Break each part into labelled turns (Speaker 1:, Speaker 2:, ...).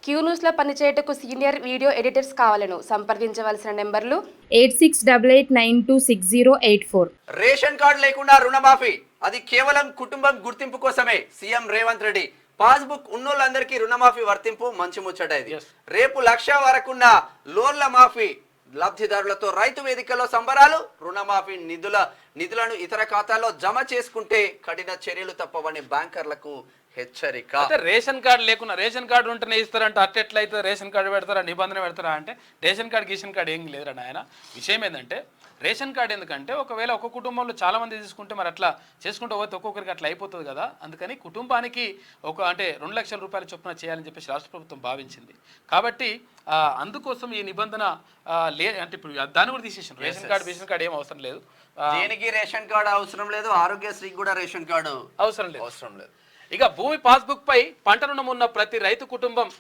Speaker 1: Queue న్యూస్లో పనిచేయటకు senior video editors కావాలను సంప్రదించవలసిన నెంబర్లు
Speaker 2: 8688926084.
Speaker 3: రేషన్ కార్డు లేకుండా రుణమాఫీ అది కేవలం కుటుంబం గుర్తింపు కోసమే. సీఎం రేవంత్ రెడ్డి పాస్బుక్ ఉన్నోళ్ళందరికీ రుణమాఫీ వర్తింపు మంచి ముచ్చట ఇది. రేపు 1,00,000 వరకున్న లోన్ల మాఫీ, లబ్ధిదారులతో రైతు వేదికలో సంబరాలు. రుణమాఫీ నిధులను ఇతర ఖాతాల్లో జమ చేసుకుంటే కఠిన చర్యలు తప్పవని బ్యాంకర్లకు హెచ్చరిక.
Speaker 4: రేషన్ కార్డు లేకున్నా రేషన్ కార్డు ఉంటేనే ఇస్తారంటే అట్టెట్లయితే రేషన్ కార్డు పెడతారా, నిబంధన పెడతారా అంటే రేషన్ కార్డు ఏం లేదురా నాయన. విషయం ఏంటంటే రేషన్ కార్డు ఎందుకంటే ఒకవేళ ఒక కుటుంబంలో చాలా మంది తీసుకుంటే మరి అట్లా చేసుకుంటూ పోతే ఒక్కొక్కరికి అట్లా అయిపోతుంది కదా. అందుకని కుటుంబానికి అంటే 2,00,000 రూపాయల చొప్పున చేయాలని చెప్పేసి రాష్ట్ర ప్రభుత్వం భావించింది. కాబట్టి అందుకోసం ఈ నిబంధన అంటే ఇప్పుడు దాన్ని కూడా తీసేసాను. రేషన్ కార్డు ఏం అవసరం లేదు.
Speaker 3: దేనికి రేషన్ కార్డు అవసరం లేదు, ఆరోగ్యశ్రీకి కూడా రేషన్ కార్డు
Speaker 4: అవసరం లేదు. ఇక భూమి పాస్బుక్ పై పంట రుణం ఉన్న ప్రతి రైతు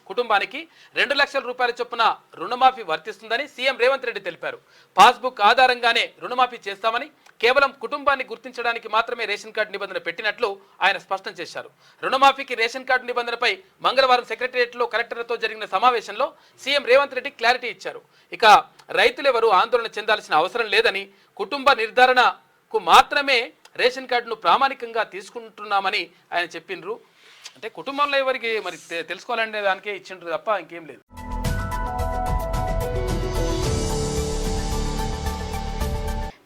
Speaker 4: కుటుంబానికి 2,00,000 రూపాయల చొప్పున రుణమాఫీ వర్తిస్తుందని సీఎం రేవంత్ రెడ్డి తెలిపారు. పాస్బుక్ ఆధారంగానే రుణమాఫీ చేస్తామని, కేవలం కుటుంబాన్ని గుర్తించడానికి మాత్రమే రేషన్ కార్డు నిబంధన పెట్టినట్లు ఆయన స్పష్టం చేశారు. రుణమాఫీకి రేషన్ కార్డు నిబంధనపై మంగళవారం సెక్రటరియట్లో కలెక్టర్లతో జరిగిన సమావేశంలో సీఎం రేవంత్ రెడ్డి క్లారిటీ ఇచ్చారు. ఇక రైతులెవరూ ఆందోళన చెందాల్సిన అవసరం లేదని, కుటుంబ నిర్ధారణకు మాత్రమే రేషన్ కార్డును ప్రామాణికంగా తీసుకుంటున్నామని ఆయన చెప్పిండ్రు. అంటే కుటుంబంలో ఎవరికి మరి తెలుసుకోవాలనే దానికే ఇచ్చిండ్రు తప్ప ఇంకేం లేదు.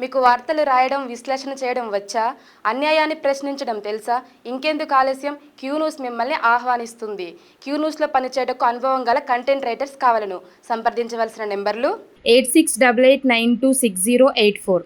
Speaker 1: మీకు వార్తలు రాయడం, విశ్లేషణ చేయడం వచ్చా? అన్యాయాన్ని ప్రశ్నించడం తెలుసా? ఇంకెందుకు ఆలస్యం? క్యూ న్యూస్ మిమ్మల్ని ఆహ్వానిస్తుంది. క్యూ న్యూస్లో పనిచేయటకు అనుభవం గల కంటెంట్ రైటర్స్ కావాలను సంప్రదించవలసిన నెంబర్లు
Speaker 2: 8688926084.